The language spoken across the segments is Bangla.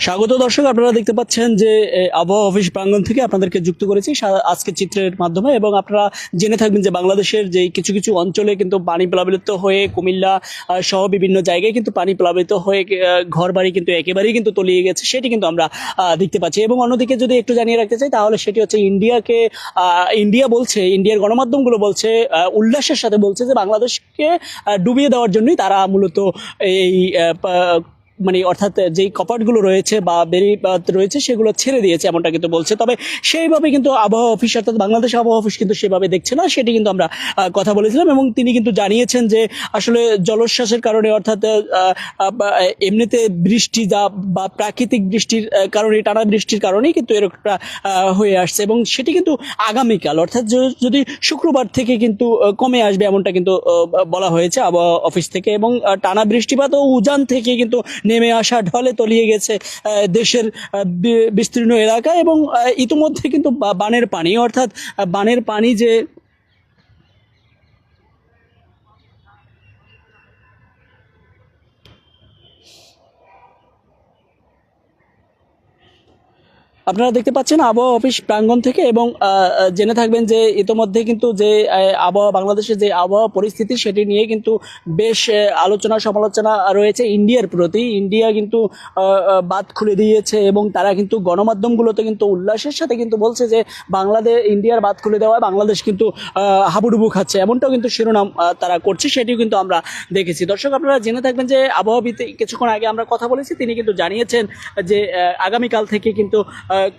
স্বাগত দর্শক, আপনারা দেখতে পাচ্ছেন যে আবহাওয়া অফিস প্রাঙ্গণ থেকে আপনাদেরকে যুক্ত করেছি আজকে চিত্রের মাধ্যমে। এবং আপনারা জেনে থাকবেন যে বাংলাদেশের যে কিছু কিছু অঞ্চলে কিন্তু পানি প্লাবিত হয়ে কুমিল্লা সহ বিভিন্ন জায়গায় কিন্তু পানি প্লাবিত হয়ে ঘর বাড়ি কিন্তু একেবারেই কিন্তু তলিয়ে গেছে, সেটি কিন্তু আমরা দেখতে পাচ্ছি। এবং অন্যদিকে যদি একটু জানিয়ে রাখতে চাই তাহলে সেটি হচ্ছে ইন্ডিয়া বলছে, ইন্ডিয়ার গণমাধ্যমগুলো বলছে, উল্লাসের সাথে বলছে যে বাংলাদেশকে ডুবিয়ে দেওয়ার জন্যই তারা মূলত এই মানে অর্থাৎ যেই কপাটগুলো রয়েছে বা বেড়িবাঁধ রয়েছে সেগুলো ছেড়ে দিয়েছে, এমনটা কিন্তু বলছে। তবে সেইভাবে কিন্তু আবহাওয়া অফিস অর্থাৎ বাংলাদেশ আবহাওয়া অফিস কিন্তু সেভাবে দেখছে না, সেটি কিন্তু আমরা কথা বলেছিলাম। এবং তিনি কিন্তু জানিয়েছেন যে আসলে জলোচ্ছ্বাসের কারণে অর্থাৎ এমনিতে বৃষ্টি বা প্রাকৃতিক বৃষ্টির কারণে, টানা বৃষ্টির কারণেই কিন্তু এরকমটা হয়ে আসছে। এবং সেটি কিন্তু আগামীকাল অর্থাৎ যদি শুক্রবার থেকে কিন্তু কমে আসবে, এমনটা কিন্তু বলা হয়েছে আবহাওয়া অফিস থেকে। এবং টানা বৃষ্টিপাত ও উজান থেকে কিন্তু নেমে আসা ঢলে তলিয়ে গেছে দেশের বিস্তীর্ণ এলাকা। এবং ইতিমধ্যে কিন্তু বানের পানি অর্থাৎ বানের পানি যে আপনারা দেখতে পাচ্ছেন আবহাওয়া অফিস প্রাঙ্গণ থেকে। এবং জেনে থাকবেন যে ইতোমধ্যে কিন্তু যে আবহাওয়া বাংলাদেশের যে আবহাওয়া পরিস্থিতি সেটি নিয়ে কিন্তু বেশ আলোচনা সমালোচনা রয়েছে ইন্ডিয়ার প্রতি। ইন্ডিয়া কিন্তু বাঁধ খুলে দিয়েছে এবং তারা কিন্তু গণমাধ্যমগুলোতে কিন্তু উল্লাসের সাথে কিন্তু বলছে যে ইন্ডিয়ার বাঁধ খুলে দেওয়ায় বাংলাদেশ কিন্তু হাবুডুবু খাচ্ছে, এমনটাও কিন্তু শিরোনাম তারা করছে, সেটিও কিন্তু আমরা দেখেছি। দর্শক, আপনারা জেনে থাকবেন যে আবহাওয়াবিদ কিছুক্ষণ আগে আমরা কথা বলেছি, তিনি কিন্তু জানিয়েছেন যে আগামীকাল থেকে কিন্তু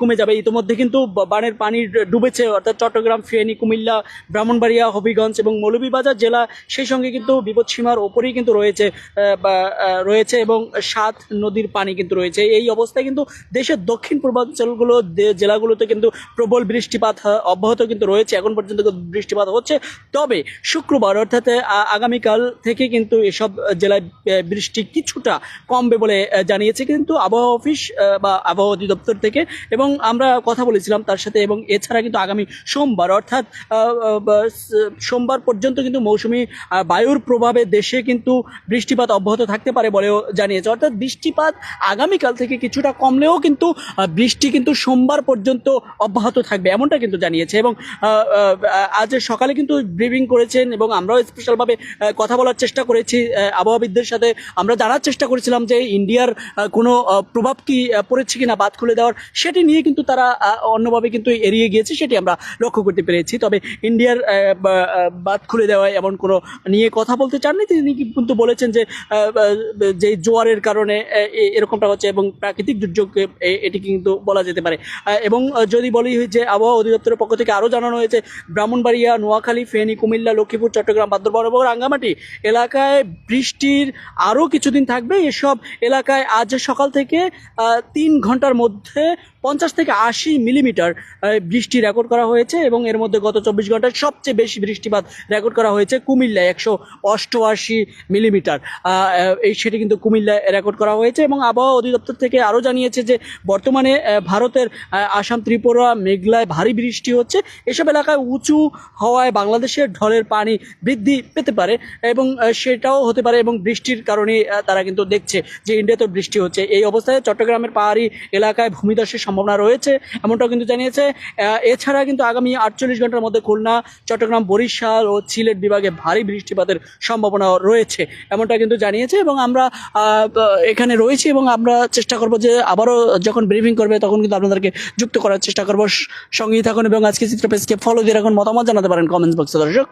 কমে যাবে। ইতিমধ্যে কিন্তু বানের পানি ডুবেছে অর্থাৎ চট্টগ্রাম, ফেনী, কুমিল্লা, ব্রাহ্মণবাড়িয়া, হবিগঞ্জ এবং মৌলভীবাজার জেলা, সেই সঙ্গে কিন্তু বিপদসীমার ওপরেই কিন্তু রয়েছে এবং 7 নদীর পানি কিন্তু রয়েছে। এই অবস্থায় কিন্তু দেশের দক্ষিণ পূর্বাঞ্চলগুলো জেলাগুলোতে কিন্তু প্রবল বৃষ্টিপাত অব্যাহত কিন্তু রয়েছে, এখন পর্যন্ত বৃষ্টিপাত হচ্ছে। তবে শুক্রবার অর্থাৎ আগামীকাল থেকে কিন্তু এসব জেলায় বৃষ্টি কিছুটা কমবে বলে জানিয়েছে কিন্তু আবহাওয়া অফিস বা আবহাওয়া অধিদপ্তর থেকে। এবং আমরা কথা বলেছিলাম তার সাথে। এবং এছাড়া কিন্তু আগামী সোমবার অর্থাৎ সোমবার পর্যন্ত কিন্তু মৌসুমি বায়ুর প্রভাবে দেশে কিন্তু বৃষ্টিপাত অব্যাহত থাকতে পারে বলেও জানিয়েছে। অর্থাৎ বৃষ্টিপাত আগামীকাল থেকে কিছুটা কমলেও কিন্তু বৃষ্টি কিন্তু সোমবার পর্যন্ত অব্যাহত থাকবে, এমনটা কিন্তু জানিয়েছে। এবং আজ সকালে কিন্তু ব্রিফিং করেছেন এবং আমরাও স্পেশালভাবে কথা বলার চেষ্টা করেছি আবহাওয়াবিদদের সাথে। আমরা জানার চেষ্টা করেছিলাম যে ইন্ডিয়ার কোনো প্রভাব কি পড়েছে কিনা বাঁধ খুলে দেওয়ার, সেটি নিয়ে কিন্তু তারা অন্যভাবে কিন্তু এড়িয়ে গিয়েছে, সেটি আমরা লক্ষ্য করতে পেরেছি। তবে ইন্ডিয়ার বাঁধ খুলে দেওয়ায় এমন কোনো নিয়ে কথা বলতে চাননি তিনি, কিন্তু বলেছেন যে জোয়ারের কারণে এরকমটা হচ্ছে এবং প্রাকৃতিক দুর্যোগ এটি কিন্তু বলা যেতে পারে। এবং যদি বলি যে আবহাওয়া অধিদপ্তরের পক্ষ থেকে আরও জানানো হয়েছে ব্রাহ্মণবাড়িয়া, নোয়াখালী, ফেনী, কুমিল্লা, লক্ষ্মীপুর, চট্টগ্রাম, বান্দরবান এবং রাঙ্গামাটি এলাকায় বৃষ্টির আরও কিছুদিন থাকবে। এসব এলাকায় আজ সকাল থেকে 3 ঘন্টার মধ্যে 50 থেকে 80 মিলিমিটার বৃষ্টি রেকর্ড করা হয়েছে। এবং এর মধ্যে গত 24 ঘন্টায় সবচেয়ে বেশি বৃষ্টিপাত রেকর্ড করা হয়েছে কুমিল্লায় 188 মিলিমিটার, সেটি কিন্তু কুমিল্লায় রেকর্ড করা হয়েছে। এবং আবহাওয়া অধিদপ্তর থেকে আরও জানিয়েছে যে বর্তমানে ভারতের আসাম, ত্রিপুরা, মেঘালয় ভারী বৃষ্টি হচ্ছে। এসব এলাকায় উঁচু হওয়ায় বাংলাদেশের ঢলের পানি বৃদ্ধি পেতে পারে এবং সেটাও হতে পারে। এবং বৃষ্টির কারণে তারা কিন্তু দেখছে যে ইন্ডিয়াতে বৃষ্টি হচ্ছে। এই অবস্থায় চট্টগ্রামের পাহাড়ি এলাকায় ভূমিধসের সম্ভাবনা রয়েছে, এমনটাও কিন্তু জানিয়েছে। এছাড়া কিন্তু আগামী 48 ঘন্টার মধ্যে খুলনা, চট্টগ্রাম, বরিশাল ও সিলেট বিভাগে ভারী বৃষ্টিপাতের সম্ভাবনা রয়েছে, এমনটা কিন্তু জানিয়েছে। এবং আমরা এখানে রয়েছি এবং আমরা চেষ্টা করব যে আবারও যখন ব্রিফিং করবে তখন কিন্তু আপনাদেরকে যুক্ত করার চেষ্টা করব। সঙ্গেই থাকুন এবং আজকে চিত্র পেজকে ফলো দিয়ে রাখুন, মতামত জানাতে পারেন কমেন্টস বক্সে দর্শক।